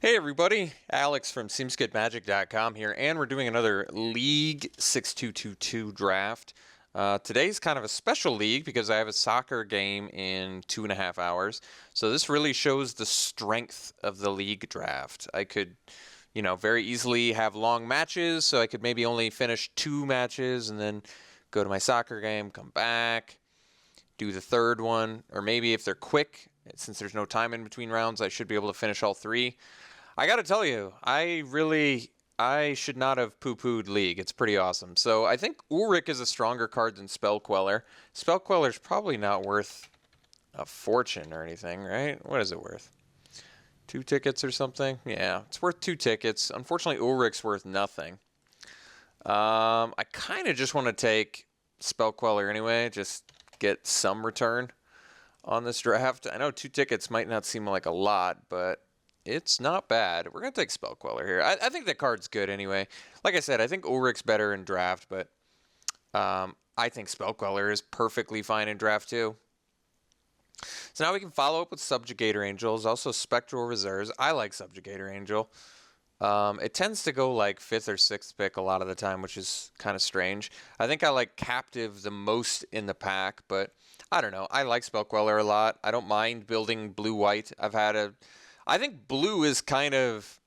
Hey everybody, Alex from SeemsGoodMagic.com here, and we're doing another League 6222 draft. Today's kind of a special league because I have a soccer game in 2.5 hours. So this really shows the strength of the league draft. I could, very easily have long matches, so I could maybe only finish 2 matches and then go to my soccer game, come back, do the third one, or maybe if they're quick, since there's no time in between rounds, I should be able to finish all 3. I gotta tell you, I should not have poo-pooed League. It's pretty awesome. So I think Ulrich is a stronger card than Spell Queller. Spell Queller's probably not worth a fortune or anything, right? What is it worth? 2 tickets or something? Yeah, it's worth 2 tickets. Unfortunately, Ulrich's worth nothing. I kind of just want to take Spell Queller anyway, just get some return on this draft. I know 2 tickets might not seem like a lot, but it's not bad. We're going to take Spell Queller here. I think that card's good anyway. Like I said, I think Ulrich's better in draft, but I think Spell Queller is perfectly fine in draft too. So now we can follow up with Subjugator Angels, also Spectral Reserves. I like Subjugator Angel. It tends to go like 5th or 6th pick a lot of the time, which is kind of strange. I think I like Captive the most in the pack, but I don't know. I like Spell Queller a lot. I don't mind building blue-white. I think blue is kind of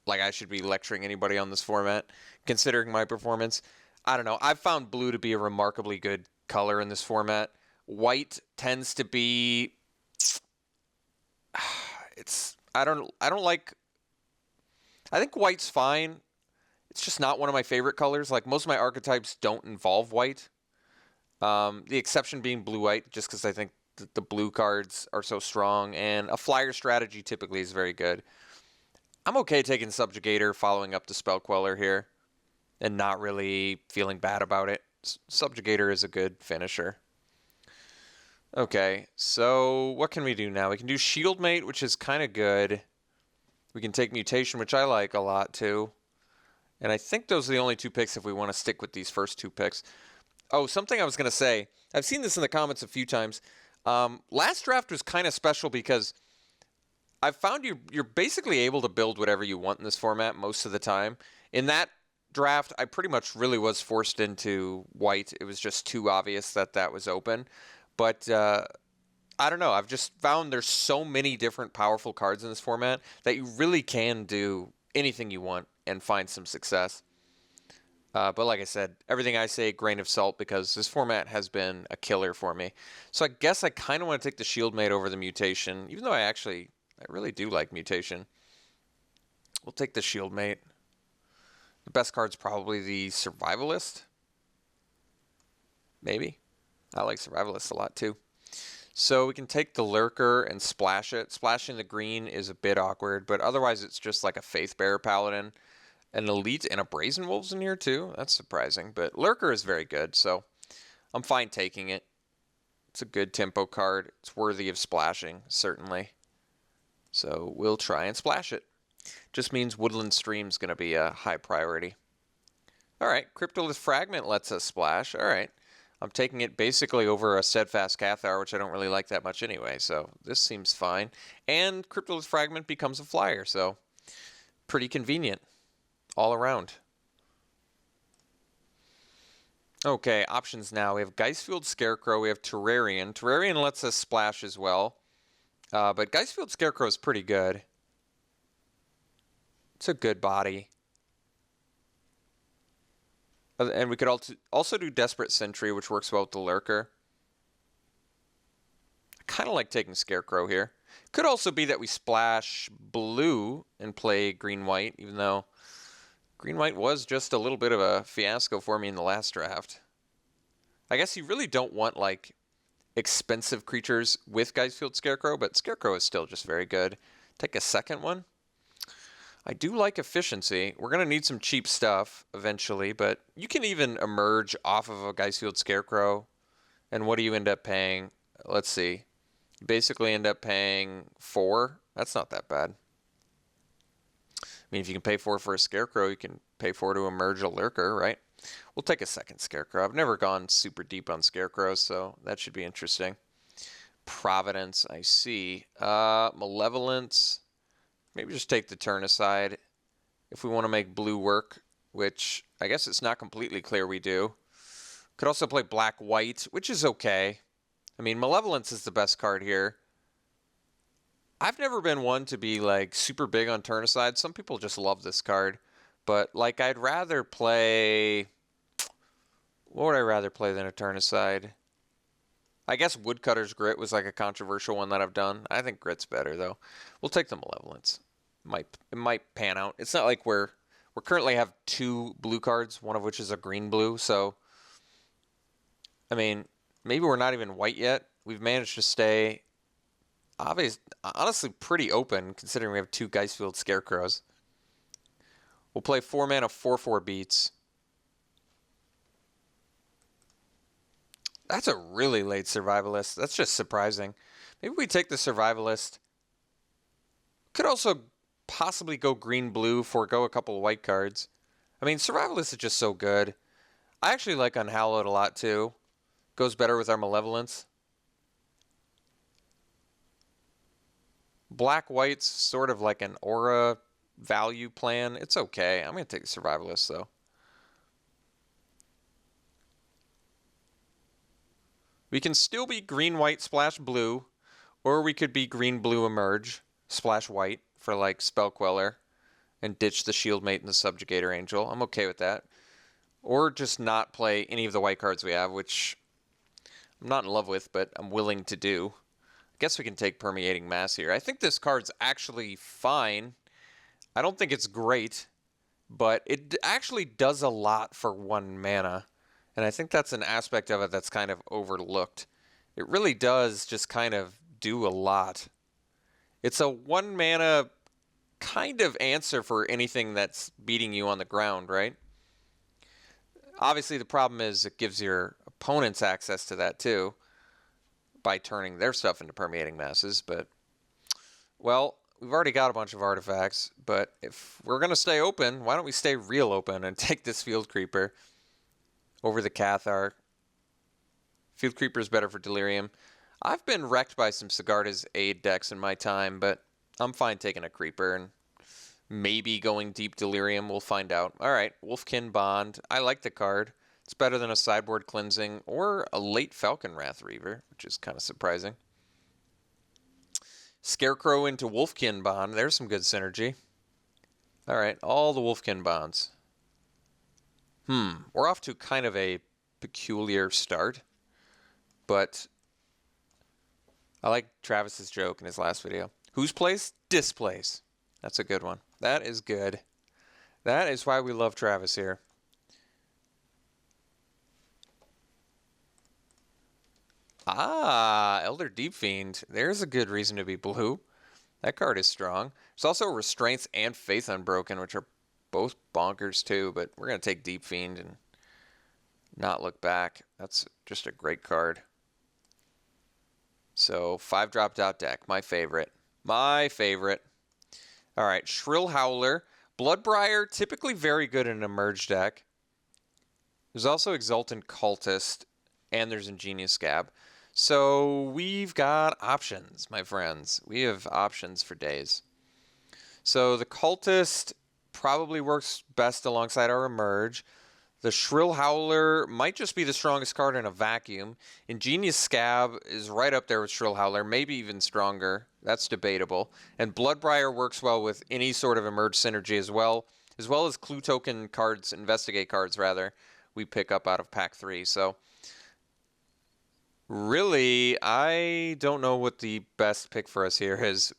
like I should be lecturing anybody on this format, considering my performance. I don't know. I've found blue to be a remarkably good color in this format. White tends to be I don't like. I think white's fine. It's just not one of my favorite colors. Like most of my archetypes don't involve white. The exception being blue-white, just because I think the blue cards are so strong, and a flyer strategy typically is very good. I'm okay taking Subjugator, following up the Spell Queller here, and not really feeling bad about it. Subjugator is a good finisher. Okay, so what can we do now? We can do Shieldmate, which is kind of good. We can take Mutation, which I like a lot too. And I think those are the only 2 picks if we want to stick with these first 2 picks. Oh, something I was going to say. I've seen this in the comments a few times. Last draft was kind of special because I've found you're basically able to build whatever you want in this format most of the time. In that draft, I pretty much really was forced into white. It was just too obvious that was open. But I don't know. I've just found there's so many different powerful cards in this format that you really can do anything you want and find some success. But like I said, everything I say, grain of salt, because this format has been a killer for me. So I guess I kind of want to take the Shieldmate over the Mutation, even though I really do like Mutation. We'll take the Shieldmate. The best card's probably the Survivalist. Maybe. I like Survivalist a lot too. So we can take the Lurker and splash it. Splashing the green is a bit awkward, but otherwise it's just like a Faithbearer Paladin. An Elite and a Brazen Wolves in here too. That's surprising, but Lurker is very good, so I'm fine taking it. It's a good tempo card. It's worthy of splashing, certainly. So we'll try and splash it. Just means Woodland Stream's going to be a high priority. All right, Cryptolith Fragment lets us splash. All right. I'm taking it basically over a Steadfast Cathar, which I don't really like that much anyway, so this seems fine. And Cryptolith Fragment becomes a flyer, so pretty convenient all around. Okay, options now. We have Geistfield Scarecrow, we have Terrarian. Terrarian lets us splash as well, but Geistfield Scarecrow is pretty good. It's a good body. And we could also do Desperate Sentry, which works well with the Lurker. I kind of like taking Scarecrow here. Could also be that we splash blue and play green-white, even though green-white was just a little bit of a fiasco for me in the last draft. I guess you really don't want, like, expensive creatures with Geistfield Scarecrow, but Scarecrow is still just very good. Take a second one. I do like efficiency. We're going to need some cheap stuff eventually, but you can even emerge off of a Geistfield Scarecrow. And what do you end up paying? Let's see. You basically end up paying 4. That's not that bad. I mean, if you can pay 4 for a Scarecrow, you can pay 4 to emerge a Lurker, right? We'll take a second Scarecrow. I've never gone super deep on Scarecrows, so that should be interesting. Providence, I see. Malevolence. Maybe just take the turn aside if we want to make blue work, which I guess it's not completely clear we do. Could also play black-white, which is okay. I mean, Malevolence is the best card here. I've never been one to be like super big on turn aside. Some people just love this card. But like I'd rather play... What would I rather play than a turn aside? I guess Woodcutter's Grit was like a controversial one that I've done. I think Grit's better though. We'll take the Malevolence. It might pan out. It's not like we currently have 2 blue cards, one of which is a green-blue, so I mean, maybe we're not even white yet. We've managed to stay honestly pretty open considering we have 2 Geistfield Scarecrows. We'll play 4 mana 4/4 beats. That's a really late Survivalist. That's just surprising. Maybe we take the Survivalist. Could also possibly go green-blue, forego a couple of white cards. I mean, Survivalist is just so good. I actually like Unhallowed a lot too. Goes better with our Malevolence. Black-white's sort of like an aura value plan. It's okay. I'm going to take the Survivalist though. We can still be green-white splash blue, or we could be green-blue emerge splash white for like Spell Queller and ditch the Shieldmate and the Subjugator Angel. I'm okay with that. Or just not play any of the white cards we have, which I'm not in love with, but I'm willing to do. I guess we can take Permeating Mass here. I think this card's actually fine. I don't think it's great, but it actually does a lot for 1 mana. And I think that's an aspect of it that's kind of overlooked. It really does just kind of do a lot. It's a 1 mana kind of answer for anything that's beating you on the ground, right? Obviously, the problem is it gives your opponents access to that too by turning their stuff into Permeating Masses. But, well, we've already got a bunch of artifacts. But if we're going to stay open, why don't we stay real open and take this Field Creeper over the Cathar? Field Creeper is better for Delirium. I've been wrecked by some Sigarda's Aid decks in my time, but I'm fine taking a Creeper and maybe going deep Delirium. We'll find out. All right, Wolfkin Bond. I like the card. It's better than a sideboard Cleansing or a late Falcon Wrath Reaver, which is kind of surprising. Scarecrow into Wolfkin Bond. There's some good synergy. All right, all the Wolfkin Bonds. We're off to kind of a peculiar start, but I like Travis's joke in his last video. Whose place? Displace. That's a good one. That is good. That is why we love Travis here. Ah, Elder Deep Fiend. There's a good reason to be blue. That card is strong. There's also Restraints and Faith Unbroken, which are both bonkers too, but we're going to take Deep Fiend and not look back. That's just a great card. So 5-drop dot deck, my favorite. My favorite. All right, Shrill Howler. Bloodbriar, typically very good in an Emerge deck. There's also Exultant Cultist, and there's Ingenious Scab. So we've got options, my friends. We have options for days. So the Cultist probably works best alongside our Emerge. The Shrill Howler might just be the strongest card in a vacuum. Ingenious Scab is right up there with Shrill Howler, maybe even stronger. That's debatable. And Bloodbriar works well with any sort of Emerge synergy as well as Clue Token cards, Investigate cards rather, we pick up out of Pack 3. So really, I don't know what the best pick for us here is.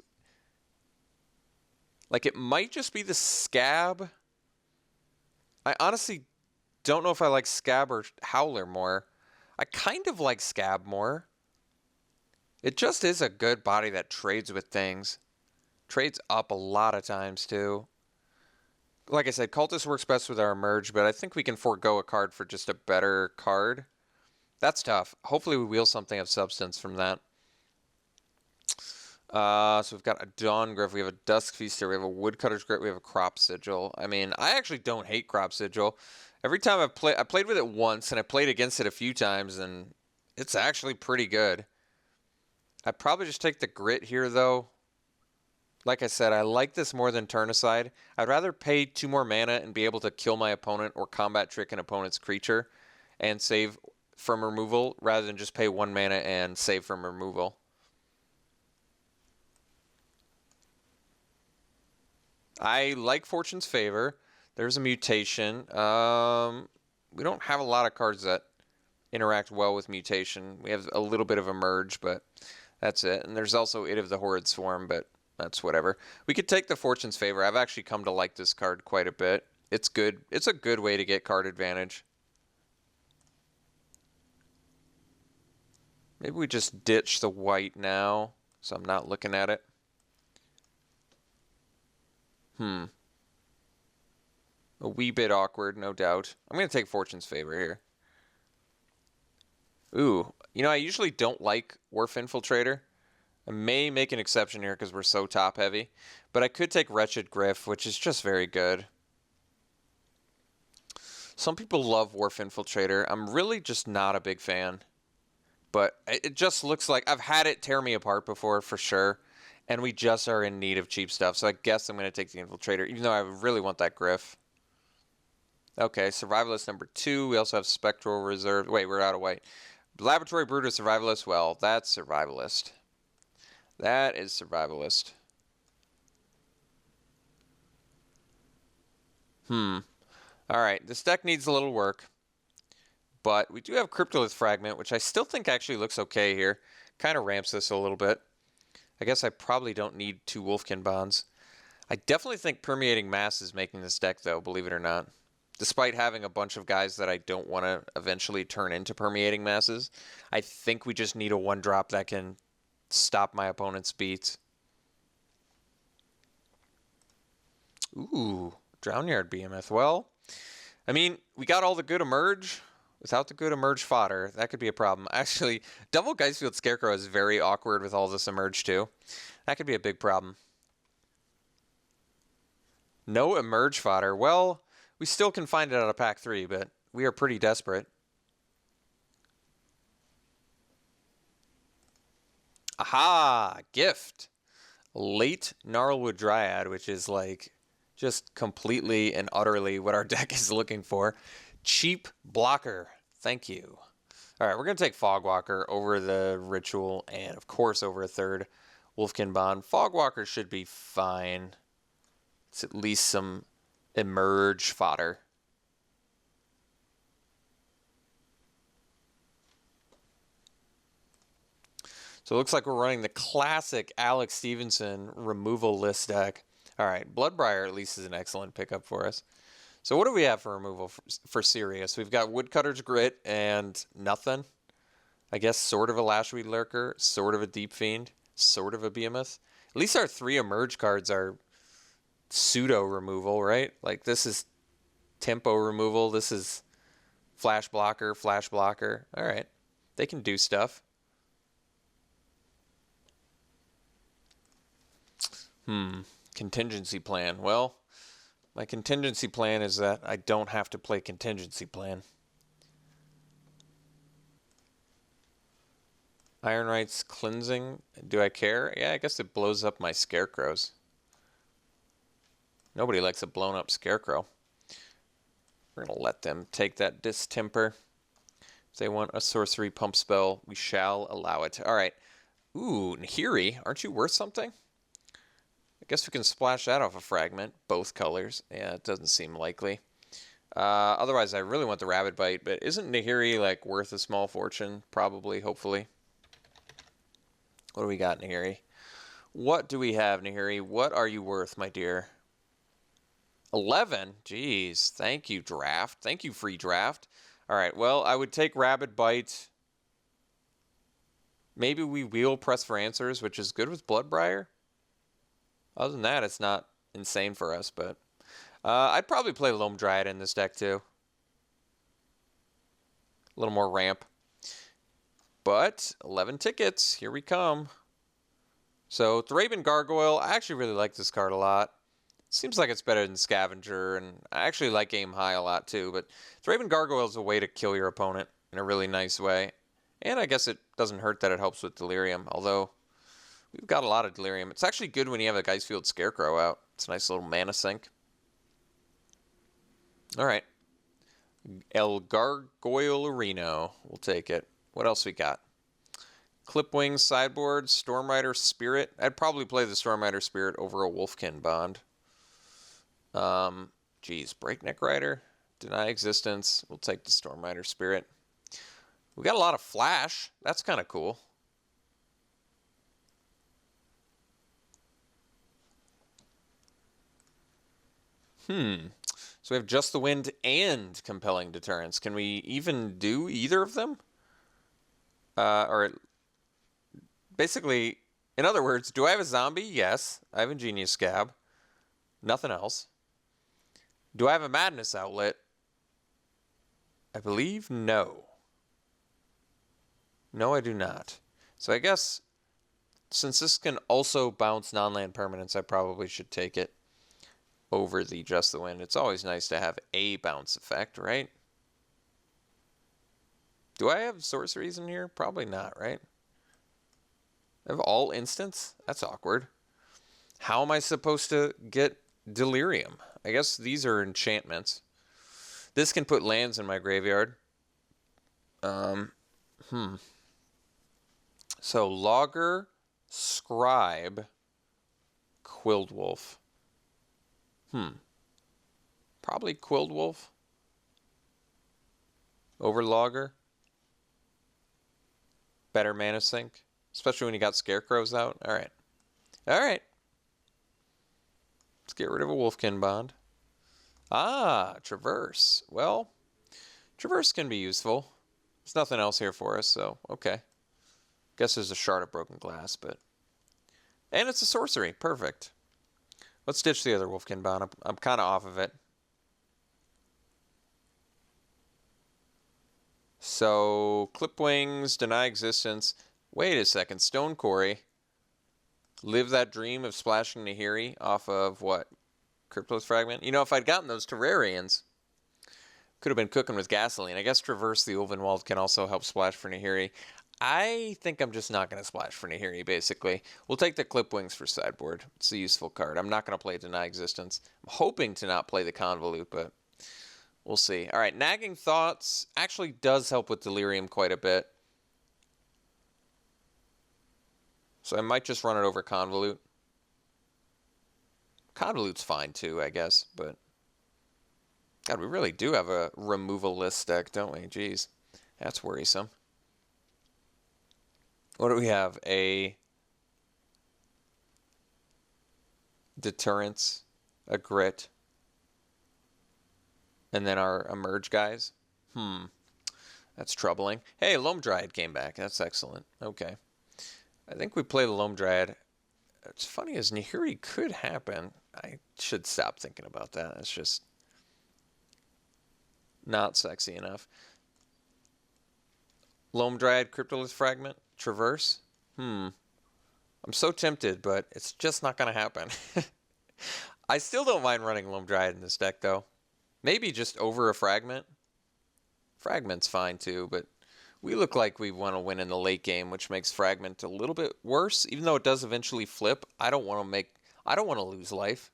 Like, it might just be the Scab. I honestly don't know if I like Scab or Howler more. I kind of like Scab more. It just is a good body that trades with things. Trades up a lot of times, too. Like I said, Cultist works best with our Emerge, but I think we can forego a card for just a better card. That's tough. Hopefully we wheel something of substance from that. So we've got a Dawn Gryph, we have a Dusk Feaster, we have a Woodcutter's Grit, we have a Crop Sigil. I mean, I actually don't hate Crop Sigil. Every time I played with it once, and I played against it a few times, and it's actually pretty good. I'd probably just take the Grit here, though. Like I said, I like this more than Turnicide. I'd rather pay 2 more mana and be able to kill my opponent or combat trick an opponent's creature and save from removal rather than just pay 1 mana and save from removal. I like Fortune's Favor. There's a mutation. We don't have a lot of cards that interact well with mutation. We have a little bit of a merge, but that's it. And there's also It of the Horrid Swarm, but that's whatever. We could take the Fortune's Favor. I've actually come to like this card quite a bit. It's good. It's a good way to get card advantage. Maybe we just ditch the white now, so I'm not looking at it. A wee bit awkward, no doubt. I'm going to take Fortune's Favor here. Ooh, you know, I usually don't like Wharf Infiltrator. I may make an exception here because we're so top heavy, but I could take Wretched Griff, which is just very good. Some people love Wharf Infiltrator. I'm really just not a big fan, but it just looks like I've had it tear me apart before for sure, and we just are in need of cheap stuff, so I guess I'm going to take the Infiltrator, even though I really want that Griff. Okay, Survivalist number 2. We also have Spectral Reserve. Wait, we're out of white. Laboratory Brute is Survivalist. Well, that's Survivalist. That is Survivalist. Alright, this deck needs a little work. But we do have Cryptolith Fragment, which I still think actually looks okay here. Kind of ramps this a little bit. I guess I probably don't need 2 Wolfkin Bonds. I definitely think Permeating Mass is making this deck, though, believe it or not. Despite having a bunch of guys that I don't want to eventually turn into Permeating Masses, I think we just need a 1-drop that can stop my opponent's beats. Ooh, Drownyard Behemoth. Well, I mean, we got all the good emerge. Without the good emerge fodder, that could be a problem. Actually, Double Geistfield Scarecrow is very awkward with all this emerge, too. That could be a big problem. No emerge fodder. Well, we still can find it out of pack 3, but we are pretty desperate. Aha! Gift! Late Gnarlwood Dryad, which is like just completely and utterly what our deck is looking for. Cheap blocker. Thank you. All right, we're going to take Fogwalker over the Ritual and, of course, over a 3rd Wolfkin Bond. Fogwalker should be fine. It's at least some emerge fodder. So it looks like we're running the classic Alex Stephenson removal list deck. All right, Bloodbriar at least is an excellent pickup for us. So what do we have for removal for Sirius? We've got Woodcutter's Grit and nothing. I guess sort of a Lashweed Lurker, sort of a Deep Fiend, sort of a Behemoth. At least our 3 emerge cards are pseudo removal, right? Like this is tempo removal. This is flash blocker, flash blocker. All right. They can do stuff. Contingency plan. Well, my contingency plan is that I don't have to play contingency plan. Ironright's Cleansing. Do I care? Yeah, I guess it blows up my scarecrows. Nobody likes a blown up scarecrow. We're going to let them take that Distemper. If they want a sorcery pump spell, we shall allow it. All right. Ooh, Nahiri, aren't you worth something? I guess we can splash that off a fragment, both colors. Yeah, it doesn't seem likely. Otherwise, I really want the Rabbit Bite, but isn't Nahiri like worth a small fortune? Probably, hopefully. What do we got, Nahiri? What do we have, Nahiri? What are you worth, my dear? 11? Jeez, thank you, draft. Thank you, free draft. All right, well, I would take Rabbit Bite. Maybe we wheel Press for Answers, which is good with Bloodbriar. Other than that, it's not insane for us, but I'd probably play Loam Dryad in this deck too. A little more ramp. But 11 tickets, here we come. So Thraben Gargoyle, I actually really like this card a lot. Seems like it's better than Scavenger, and I actually like Aim High a lot too, but Thraben Gargoyle is a way to kill your opponent in a really nice way. And I guess it doesn't hurt that it helps with Delirium, although We've got a lot of Delirium. It's actually good when you have a Geistfield Scarecrow out. It's a nice little mana sink. All right. El Gargoyle Reno. We'll take it. What else we got? Clipwing sideboard, Stormrider Spirit. I'd probably play the Stormrider Spirit over a Wolfkin Bond. Geez, Breakneck Rider, Deny Existence. We'll take the Stormrider Spirit. We got a lot of flash. That's kind of cool. So we have Just the Wind and Compelling Deterrence. Can we even do either of them? Or basically, in other words, do I have a zombie? Yes. I have Ingenious Scab. Nothing else. Do I have a Madness Outlet? I believe no. No, I do not. So I guess since this can also bounce non-land permanents, I probably should take it over the Just the Wind. It's always nice to have a bounce effect, right? Do I have sorceries in here? Probably not, right? I have all instants? That's awkward. How am I supposed to get Delirium? I guess these are enchantments. This can put lands in my graveyard. So Logger, Scribe, Quilled Wolf. Probably Quilled Wolf over Logger. Better mana sink, especially when you got Scarecrows out. All right. All right. Let's get rid of a Wolfkin Bond. Ah, Traverse. Well, Traverse can be useful. There's nothing else here for us, so okay. Guess there's a Shard of Broken Glass, but... And it's a sorcery. Perfect. Let's ditch the other Wolfkin Bond. I'm kind of off of it. So, Clipwings, Deny Existence. Wait a second. Stone Quarry. Live that dream of splashing Nahiri off of what? Cryptos Fragment? You know, if I'd gotten those Terrarians, could have been cooking with gasoline. I guess Traverse the Ulvenwald can also help splash for Nahiri. I think I'm just not going to splash for Nahiri, basically. We'll take the Clipwings for sideboard. It's a useful card. I'm not going to play Deny Existence. I'm hoping to not play the Convolute, but we'll see. All right, Nagging Thoughts actually does help with Delirium quite a bit. So I might just run it over Convolute. Convolute's fine too, I guess, but... God, we really do have a removal list deck, don't we? Jeez, that's worrisome. What do we have? A Deterrence, a Grit, and then our Emerge guys. That's troubling. Hey, Loam Dryad came back. That's excellent. Okay. I think we play the Loam Dryad. It's funny as Nahiri could happen. I should stop thinking about that. It's just not sexy enough. Loam Dryad, Cryptolith Fragment, Traverse. I'm so tempted, but it's just not going to happen. I still don't mind running Loam Dryad in this deck, though. Maybe just over a Fragment. Fragment's fine, too, but we look like we want to win in the late game, which makes Fragment a little bit worse. Even though it does eventually flip, I don't want to lose life.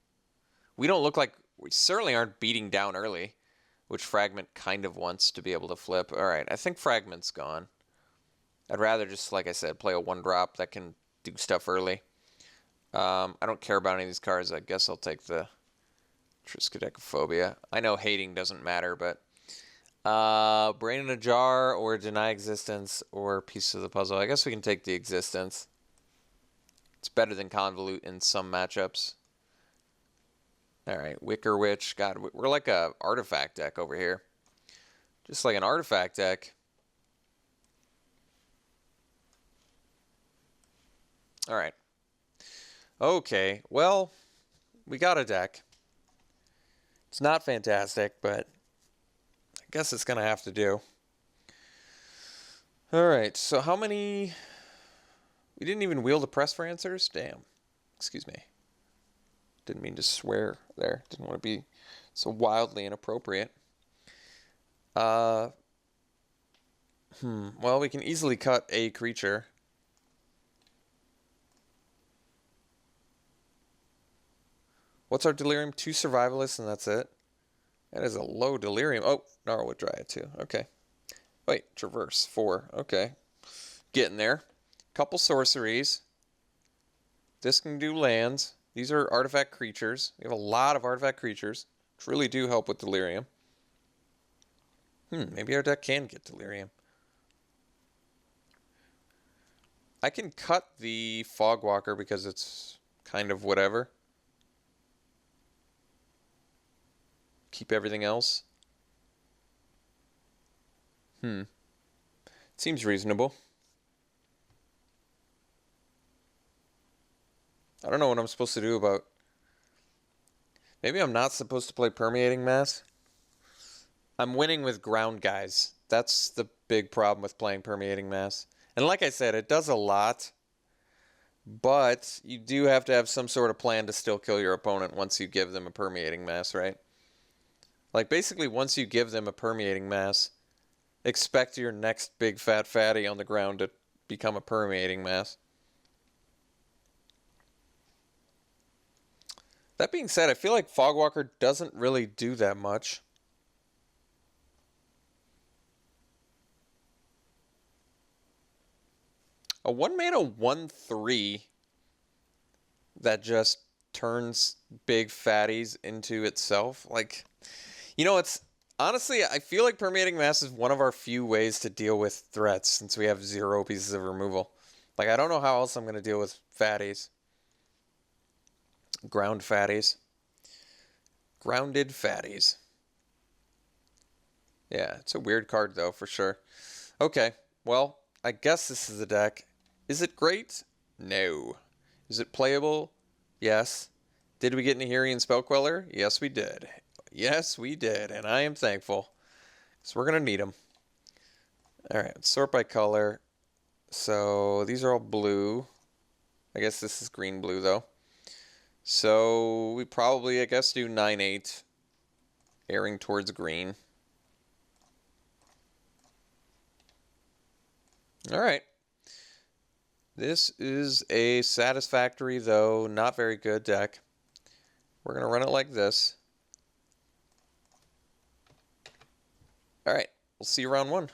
We don't look like... We certainly aren't beating down early, which Fragment kind of wants to be able to flip. All right, I think Fragment's gone. I'd rather just, like I said, play a 1-drop that can do stuff early. I don't care about any of these cards. I guess I'll take the Triskaidekaphobia. I know hating doesn't matter, but Brain in a Jar or Deny Existence or Piece of the Puzzle. I guess we can take the Existence. It's better than Convolute in some matchups. All right, Wicker Witch. God, we're like a artifact deck over here. Just like an artifact deck. All right. Okay, well, we got a deck. It's not fantastic, but I guess it's going to have to do. All right, so how many... We didn't even wheel the press for answers? Damn. Excuse me. Didn't mean to swear there. Didn't want to be so wildly inappropriate. Well, we can easily cut a creature. What's our delirium? 2 survivalists, and that's it. That is a low delirium. Oh, Gnarlwood Dryad too. Okay. Wait, traverse 4. Okay. Getting there. Couple sorceries. This can do lands. These are artifact creatures. We have a lot of artifact creatures, which really do help with delirium. Maybe our deck can get delirium. I can cut the Fogwalker because it's kind of whatever. Keep everything else. Seems reasonable. I don't know what I'm supposed to do about... Maybe I'm not supposed to play Permeating Mass. I'm winning with ground guys. That's the big problem with playing Permeating Mass. And like I said, it does a lot. But you do have to have some sort of plan to still kill your opponent once you give them a Permeating Mass, right? Like basically once you give them a Permeating Mass, expect your next big fat fatty on the ground to become a Permeating Mass. That being said, I feel like Fogwalker doesn't really do that much. A 1-mana 1/3 that just turns big fatties into itself. Like, you know, it's honestly, I feel like Permeating Mass is one of our few ways to deal with threats since we have 0 pieces of removal. Like, I don't know how else I'm going to deal with fatties. Ground fatties. Grounded fatties. Yeah, it's a weird card though, for sure. Okay, well, I guess this is the deck. Is it great? No. Is it playable? Yes. Did we get Nahirian Spellqueller? Yes, we did. Yes, we did, and I am thankful. So we're going to need them. Alright, sort by color. So these are all blue. I guess this is green-blue, though. So we probably, I guess, do 9/8, airing towards green. Alright. This is a satisfactory, though not very good deck. We're going to run it like this. Alright, we'll see you round 1.